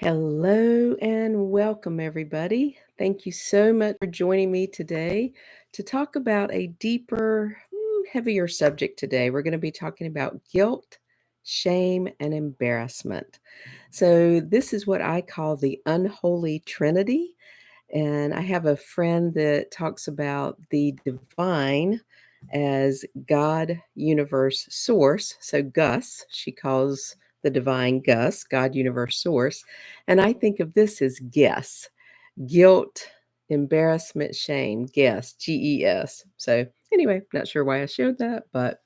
Hello and welcome, everybody. Thank you so much for joining me today to talk about a deeper, heavier subject today. We're going to be talking about guilt, shame, and embarrassment. So, this is what I call the unholy trinity. And I have a friend that talks about the divine as God, universe, source. So, Gus, she calls the divine Gus, God, universe, source. And I think of this as guess, guilt, embarrassment, shame, guess, GES. So, anyway, not sure why I showed that, but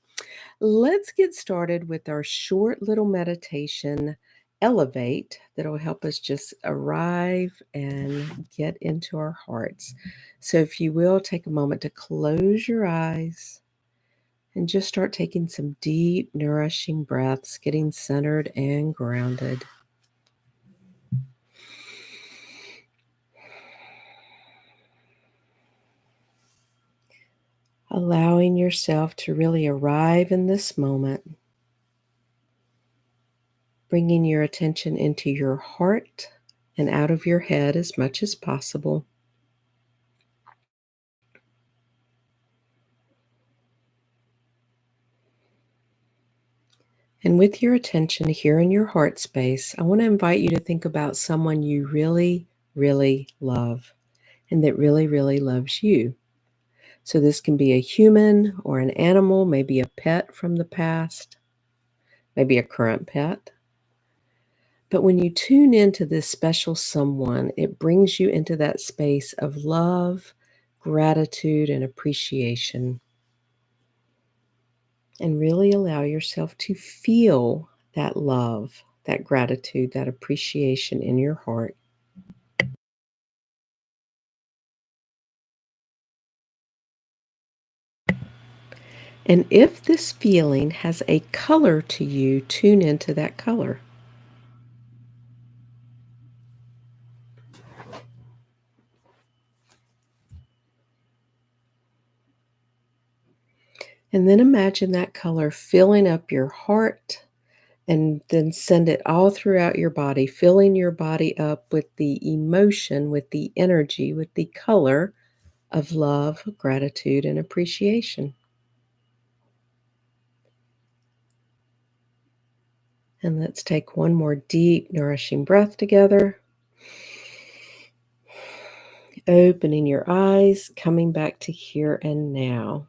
let's get started with our short little meditation, Elevate, that'll help us just arrive and get into our hearts. So, if you will, take a moment to close your eyes and just start taking some deep, nourishing breaths, getting centered and grounded. Allowing yourself to really arrive in this moment, bringing your attention into your heart and out of your head as much as possible. And with your attention here in your heart space, I want to invite you to think about someone you really, really love and that really, really loves you. So this can be a human or an animal, maybe a pet from the past, maybe a current pet. But when you tune into this special someone, it brings you into that space of love, gratitude, and appreciation. And really allow yourself to feel that love, that gratitude, that appreciation in your heart. And if this feeling has a color to you, tune into that color. And then imagine that color filling up your heart and then send it all throughout your body, filling your body up with the emotion, with the energy, with the color of love, gratitude, and appreciation. And let's take one more deep, nourishing breath together. Opening your eyes, coming back to here and now.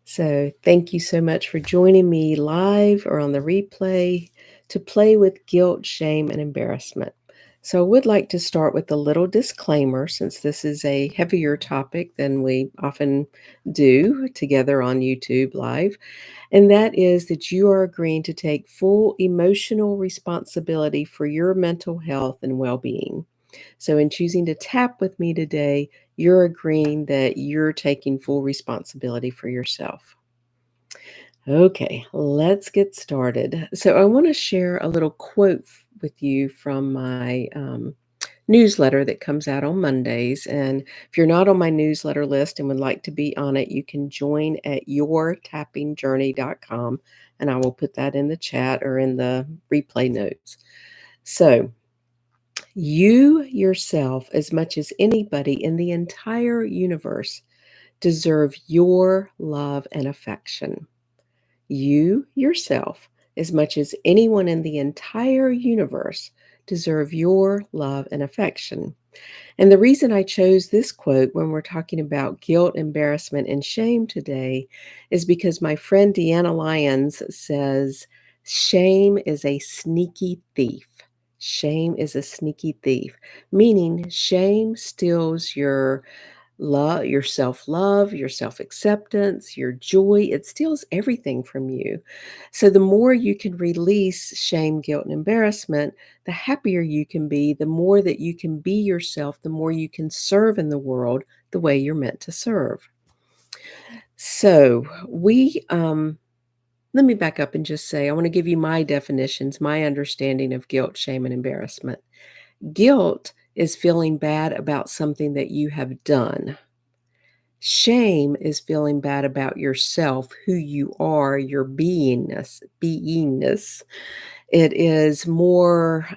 So, thank you so much for joining me live or on the replay to play with guilt, shame, and embarrassment. So, I would like to start with a little disclaimer since this is a heavier topic than we often do together on YouTube Live. And that is that you are agreeing to take full emotional responsibility for your mental health and well being. So, in choosing to tap with me today, you're agreeing that you're taking full responsibility for yourself. Okay, let's get started. So, I want to share a little quote with you from my newsletter that comes out on Mondays. And if you're not on my newsletter list and would like to be on it, you can join at yourtappingjourney.com. And I will put that in the chat or in the replay notes. So, you yourself, as much as anybody in the entire universe, deserve your love and affection. You yourself, as much as anyone in the entire universe, deserve your love and affection. And the reason I chose this quote when we're talking about guilt, embarrassment, and shame today is because my friend Deanna Lyons says, shame is a sneaky thief. Shame is a sneaky thief, meaning shame steals your love, your self-love, your self-acceptance, your joy. It steals everything from you. So the more you can release shame, guilt, and embarrassment, the happier you can be, the more that you can be yourself, the more you can serve in the world the way you're meant to serve. So let me back up and just say, I want to give you my definitions, my understanding of guilt, shame, and embarrassment. Guilt is feeling bad about something that you have done. Shame is feeling bad about yourself, who you are, your beingness. It is more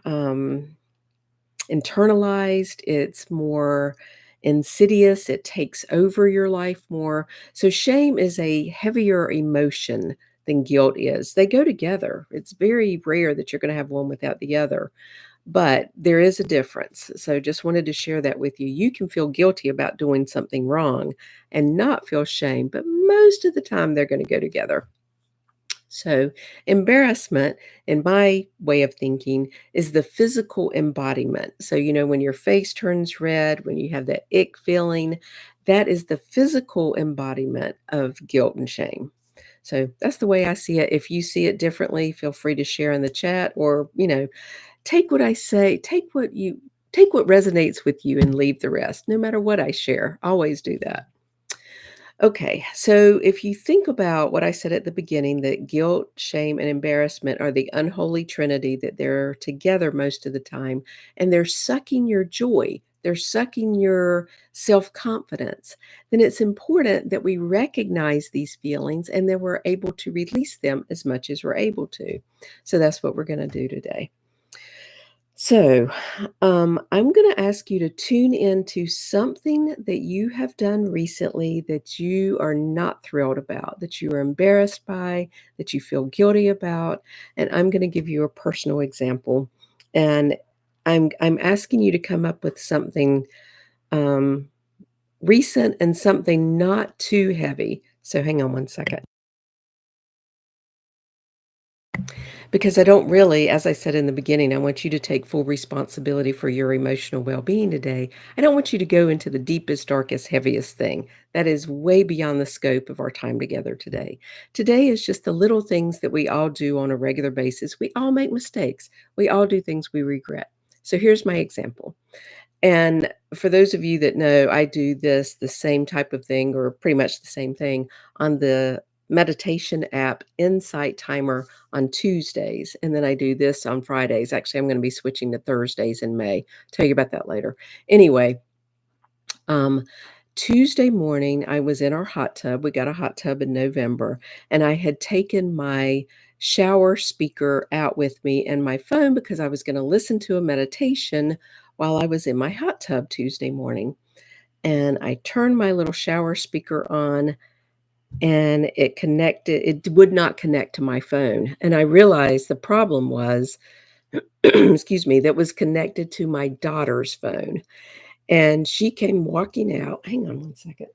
internalized, it's more insidious, it takes over your life more. So, shame is a heavier emotion than guilt is. They go together. It's very rare that you're going to have one without the other, but there is a difference. So, just wanted to share that with you. You can feel guilty about doing something wrong and not feel shame, but most of the time they're going to go together. So, embarrassment, in my way of thinking, is the physical embodiment. So, when your face turns red, when you have that ick feeling, that is the physical embodiment of guilt and shame. So, that's the way I see it. If you see it differently, feel free to share in the chat or, take what I say, take what resonates with you and leave the rest. No matter what I share, always do that. Okay, so if you think about what I said at the beginning, that guilt, shame, and embarrassment are the unholy trinity, that they're together most of the time, and they're sucking your joy, they're sucking your self confidence, then it's important that we recognize these feelings and that we're able to release them as much as we're able to. So that's what we're going to do today. So, I'm going to ask you to tune into something that you have done recently that you are not thrilled about, that you are embarrassed by, that you feel guilty about, and I'm going to give you a personal example. And I'm asking you to come up with something um, recent and something not too heavy. So, hang on one second. Because I don't really, as I said in the beginning, I want you to take full responsibility for your emotional well being today. I don't want you to go into the deepest, darkest, heaviest thing. That is way beyond the scope of our time together today. Today is just the little things that we all do on a regular basis. We all make mistakes, we all do things we regret. So here's my example. And for those of you that know, I do the same type of thing or pretty much the same thing on the meditation app Insight Timer on Tuesdays. And then I do this on Fridays. Actually, I'm going to be switching to Thursdays in May. Tell you about that later. Anyway, um, Tuesday morning, I was in our hot tub. We got a hot tub in November, and I had taken my shower speaker out with me and my phone because I was going to listen to a meditation while I was in my hot tub Tuesday morning. And I turned my little shower speaker on and it would not connect to my phone. And I realized the problem was, excuse me, that was connected to my daughter's phone. And she came walking out. Hang on one second.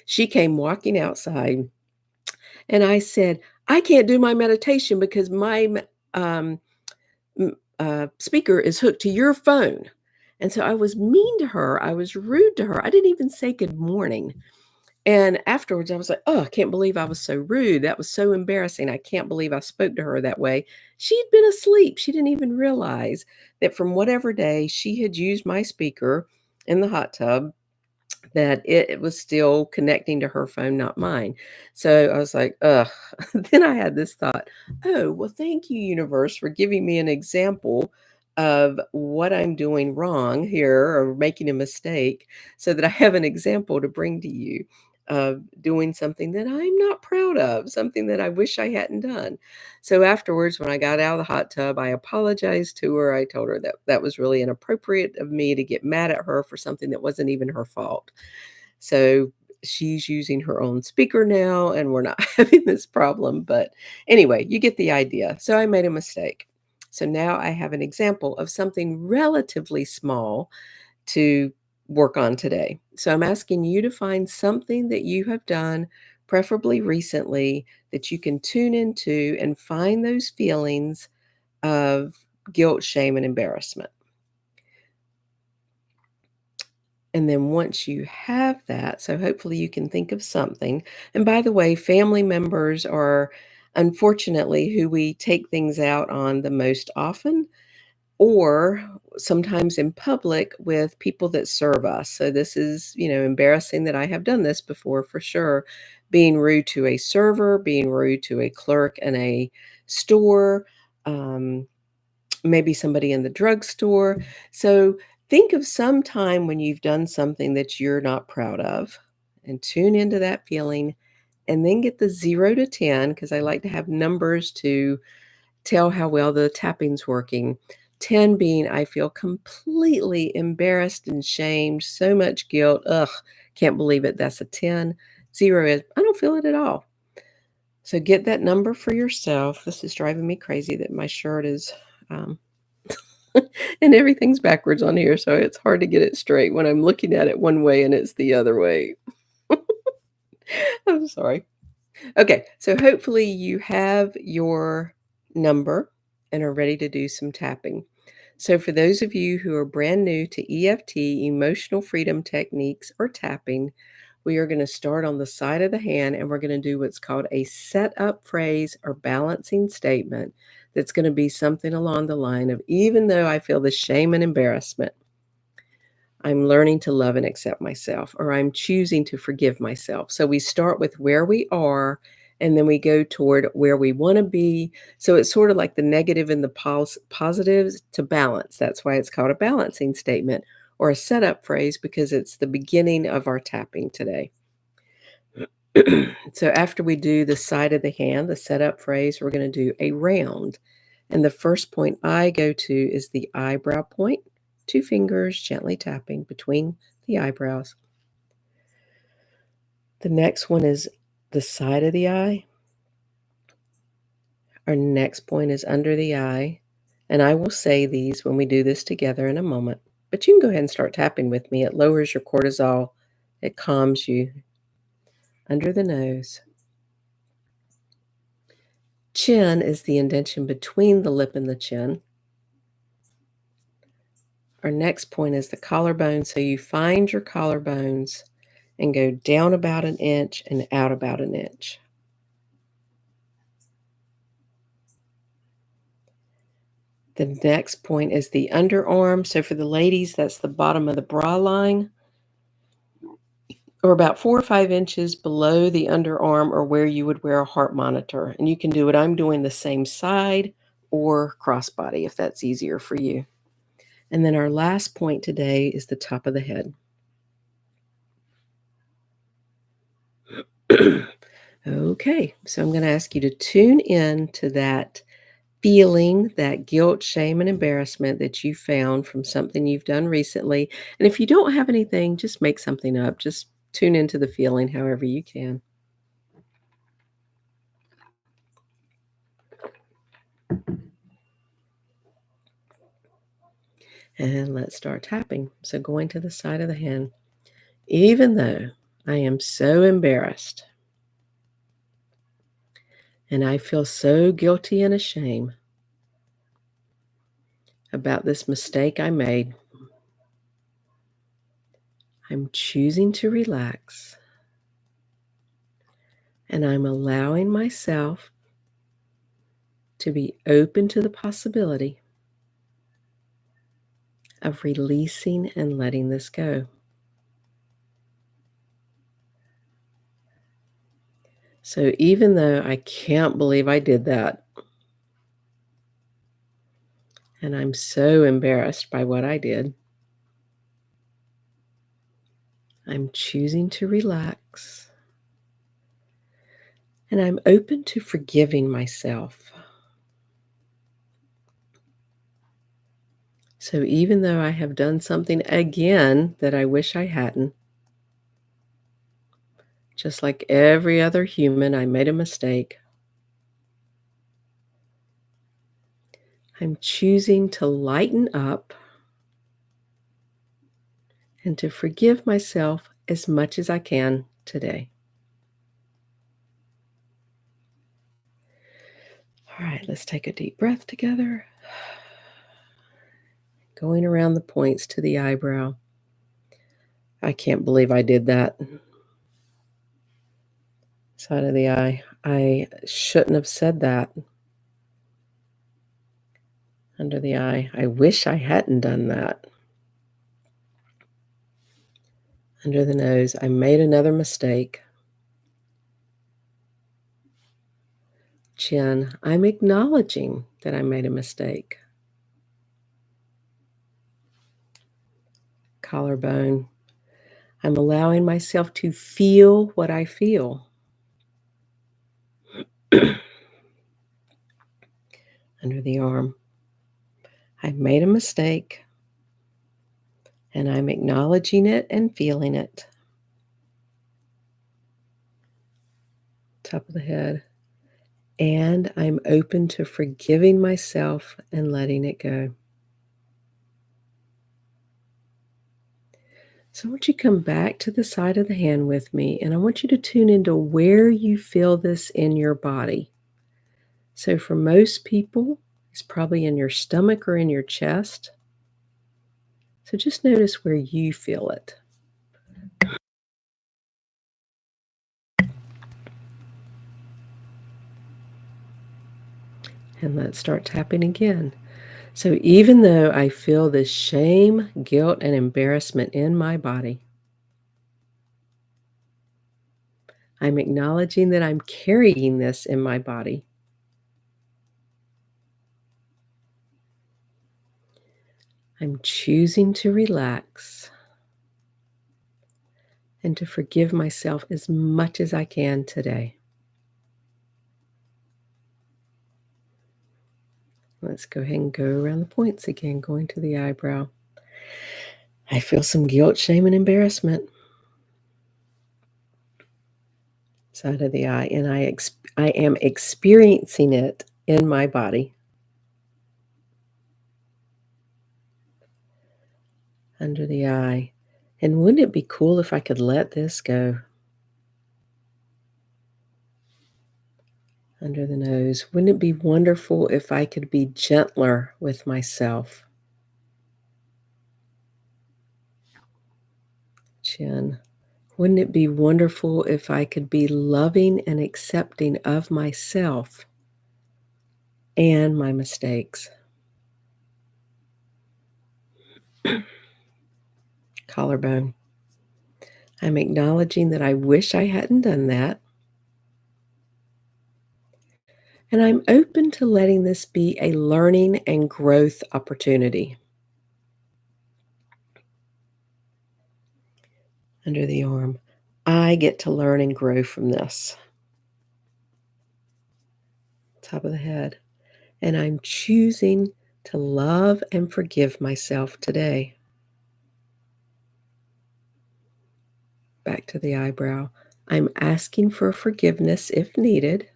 She came walking outside, and I said, "I can't do my meditation because um, speaker is hooked to your phone." And so I was mean to her. I was rude to her. I didn't even say good morning. And afterwards, I was like, "Oh, I can't believe I was so rude. That was so embarrassing. I can't believe I spoke to her that way." She'd been asleep. She didn't even realize that from whatever day she had used my speaker in the hot tub, that it was still connecting to her phone, not mine. So I was like, "Ugh." Then I had this thought, "Oh, well, thank you, universe, for giving me an example of what I'm doing wrong here or making a mistake so that I have an example to bring to you of doing something that I'm not proud of, something that I wish I hadn't done." So afterwards, when I got out of the hot tub, I apologized to her. I told her that that was really inappropriate of me to get mad at her for something that wasn't even her fault. So she's using her own speaker now, and we're not having this problem. But anyway, you get the idea. So I made a mistake. So now I have an example of something relatively small to work on today. So I'm asking you to find something that you have done, preferably recently, that you can tune into and find those feelings of guilt, shame, and embarrassment. And then once you have that, so hopefully you can think of something. And by the way, family members are unfortunately who we take things out on the most often, or sometimes in public with people that serve us. So this is, embarrassing that I have done this before for sure. Being rude to a server, being rude to a clerk in a store, um, maybe somebody in the drugstore. So think of some time when you've done something that you're not proud of and tune into that feeling and then get the 0 to 10 because I like to have numbers to tell how well the tapping's working. 10 being I feel completely embarrassed and shamed, so much guilt. Ugh, can't believe it. That's a 10. 0 is I don't feel it at all. So get that number for yourself. This is driving me crazy that my shirt is um, and everything's backwards on here, so it's hard to get it straight when I'm looking at it one way and it's the other way. I'm sorry. Okay, so hopefully you have your number and are ready to do some tapping. So, for those of you who are brand new to EFT, emotional freedom techniques, or tapping, we are going to start on the side of the hand and we're going to do what's called a setup phrase or balancing statement that's going to be something along the line of even though I feel the shame and embarrassment, I'm learning to love and accept myself, or I'm choosing to forgive myself. So we start with where we are, and then we go toward where we want to be. So it's sort of like the negative and the positives to balance. That's why it's called a balancing statement or a setup phrase because it's the beginning of our tapping today. So after we do the side of the hand, the setup phrase, we're going to do a round. And the first point I go to is the eyebrow point, 2 fingers gently tapping between the eyebrows. The next one is the side of the eye. Our next point is under the eye. And I will say these when we do this together in a moment. But you can go ahead and start tapping with me. It lowers your cortisol, it calms you. Under the nose. Chin is the indentation between the lip and the chin. Our next point is the collarbone. So you find your collarbones and go down about an inch and out about an inch. The next point is the underarm. So for the ladies, that's the bottom of the bra line, or about 4 or 5 inches below the underarm or where you would wear a heart monitor. And you can do what I'm doing the same side or crossbody if that's easier for you. And then our last point today is the top of the head. Okay, so I'm going to ask you to tune in to that feeling, that guilt, shame, and embarrassment that you found from something you've done recently. And if you don't have anything, just make something up. Just tune into the feeling however you can. And let's start tapping. So going to the side of the hand. Even though I am so embarrassed and I feel so guilty and ashamed about this mistake I made, I'm choosing to relax and I'm allowing myself to be open to the possibility of releasing and letting this go. So even though I can't believe I did that, and I'm so embarrassed by what I did, I'm choosing to relax and I'm open to forgiving myself. So even though I have done something again that I wish I hadn't, just like every other human, I made a mistake. I'm choosing to lighten up and to forgive myself as much as I can today. All right, let's take a deep breath together. Going around the points to the eyebrow. I can't believe I did that. Side of the eye. I shouldn't have said that. Under the eye. I wish I hadn't done that. Under the nose. I made another mistake. Chin. I'm acknowledging that I made a mistake. Collarbone. I'm allowing myself to feel what I feel. under the arm. I've made a mistake, and I'm acknowledging it and feeling it. Top of the head. And I'm open to forgiving myself and letting it go. So I want you to come back to the side of the hand with me, and I want you to tune into where you feel this in your body. So for most people, it's probably in your stomach or in your chest. So just notice where you feel it. And let's start tapping again. So even though I feel this shame, guilt, and embarrassment in my body, I'm acknowledging that I'm carrying this in my body. I'm choosing to relax and to forgive myself as much as I can today. Let's go ahead and go around the points again, going to the eyebrow. I feel some guilt, shame, and embarrassment. Side of the eye, and I am experiencing it in my body. Under the eye. And wouldn't it be cool if I could let this go? Under the nose. Wouldn't it be wonderful if I could be gentler with myself? Chin. Wouldn't it be wonderful if I could be loving and accepting of myself and my mistakes? Collarbone. I'm acknowledging that I wish I hadn't done that. And I'm open to letting this be a learning and growth opportunity. Under the arm. I get to learn and grow from this. Top of the head. And I'm choosing to love and forgive myself today. Back to the eyebrow. I'm asking for forgiveness if needed.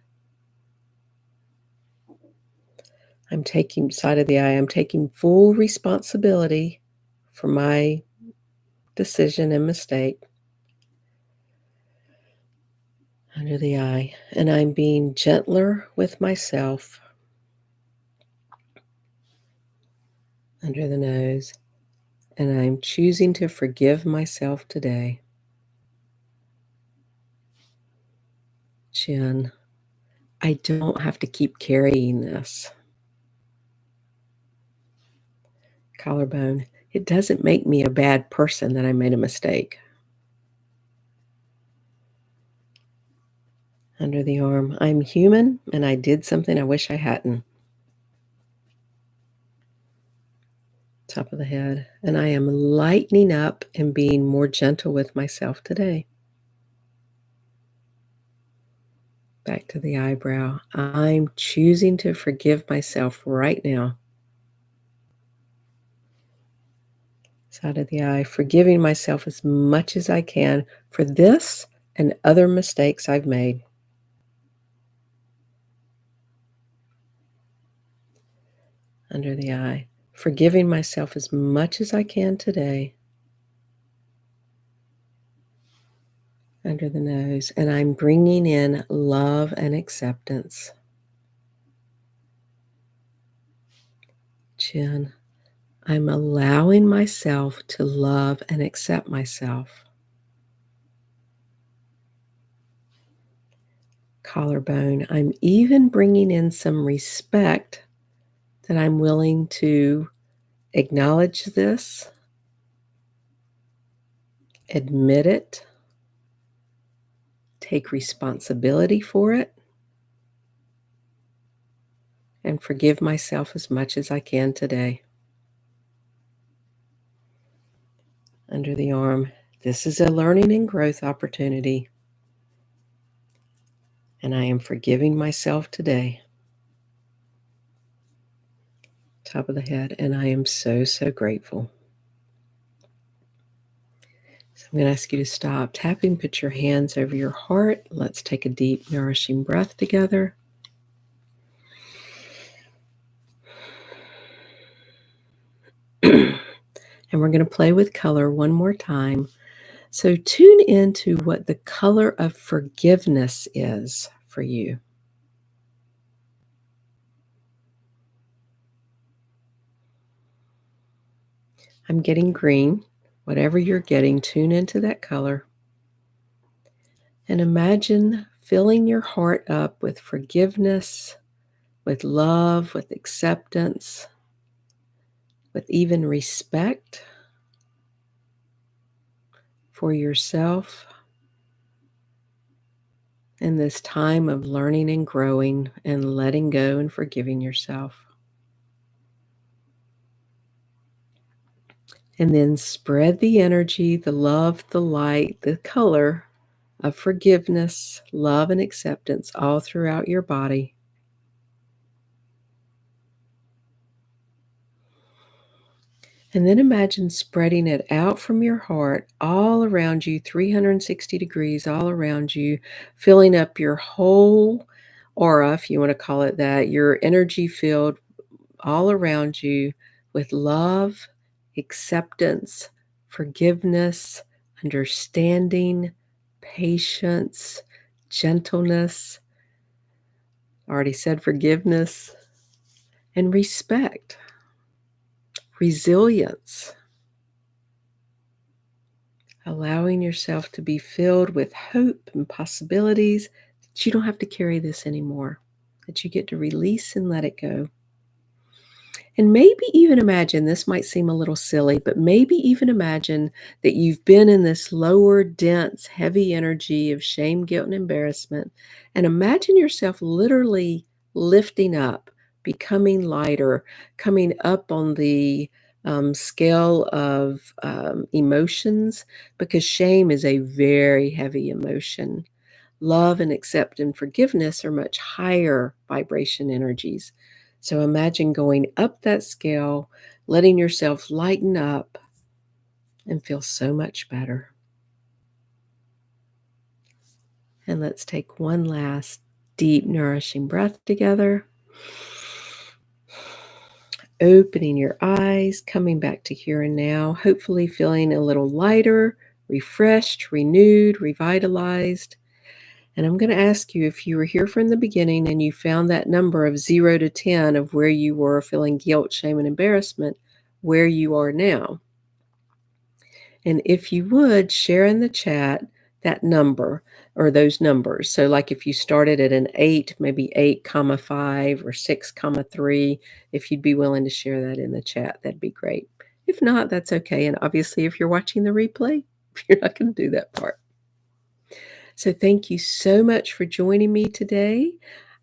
I'm taking side of the eye. I'm taking full responsibility for my decision and mistake. Under the eye. And I'm being gentler with myself. Under the nose. And I'm choosing to forgive myself today. Chin. I don't have to keep carrying this. Collarbone. It doesn't make me a bad person that I made a mistake. Under the arm. I'm human and I did something I wish I hadn't. Top of the head. And I am lightening up and being more gentle with myself today. Back to the eyebrow. I'm choosing to forgive myself right now. Side of the eye. Forgiving myself as much as I can for this and other mistakes I've made. Under the eye. Forgiving myself as much as I can today. Under the nose. And I'm bringing in love and acceptance. Chin. I'm allowing myself to love and accept myself. Collarbone. I'm even bringing in some respect that I'm willing to acknowledge this, admit it, take responsibility for it, and forgive myself as much as I can today. Under the arm. This is a learning and growth opportunity, and I am forgiving myself today. top of the head. And I am so, so grateful. So I'm going to ask you to stop tapping, put your hands over your heart. Let's take a deep, nourishing breath together. And we're going to play with color one more time. So tune into what the color of forgiveness is for you. I'm getting green. Whatever you're getting, tune into that color. And imagine filling your heart up with forgiveness, with love, with acceptance, with even respect for yourself in this time of learning and growing and letting go and forgiving yourself. And then spread the energy, the love, the light, the color of forgiveness, love, and acceptance all throughout your body. And then imagine spreading it out from your heart all around you, 360 degrees all around you, filling up your whole aura, if you want to call it that, your energy field all around you with love, acceptance, forgiveness, understanding, patience, gentleness. I already said forgiveness, and respect, resilience. Allowing yourself to be filled with hope and possibilities that you don't have to carry this anymore, that you get to release and let it go. And maybe even imagine, this might seem a little silly, but maybe even imagine that you've been in this lower, dense, heavy energy of shame, guilt, and embarrassment. And imagine yourself literally lifting up, becoming lighter, coming up on the scale of emotions, because shame is a very heavy emotion. Love and accept and forgiveness are much higher vibration energies. So imagine going up that scale, letting yourself lighten up and feel so much better. And let's take one last deep, nourishing breath together. Opening your eyes, coming back to here and now, hopefully feeling a little lighter, refreshed, renewed, revitalized. And I'm going to ask you, if you were here from the beginning and you found that number of 0 to 10 of where you were feeling guilt, shame, and embarrassment, where you are now. And if you would, share in the chat that number or those numbers. So like if you started at an 8, maybe 8,5 or 6,3, if you'd be willing to share that in the chat, that'd be great. If not, that's okay. And obviously, if you're watching the replay, you're not going to do that part. So thank you so much for joining me today.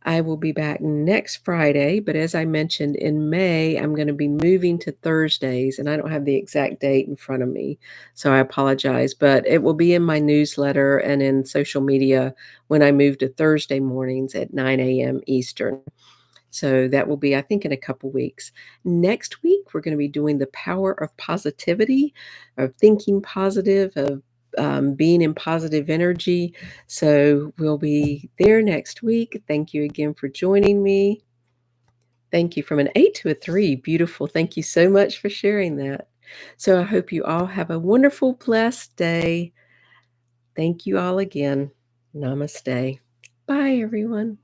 I will be back next Friday, but as I mentioned, in May, I'm going to be moving to Thursdays, and I don't have the exact date in front of me, so I apologize, but it will be in my newsletter and in social media when I move to Thursday mornings at 9 a.m. Eastern. So that will be, I think, in a couple weeks. Next week, we're going to be doing the power of positivity, of thinking positive, of being in positive energy. So we'll be there next week. Thank you again for joining me. Thank you. From an 8 to a 3. Beautiful. Thank you so much for sharing that. So I hope you all have a wonderful, blessed day. Thank you all again. Namaste. Bye, everyone.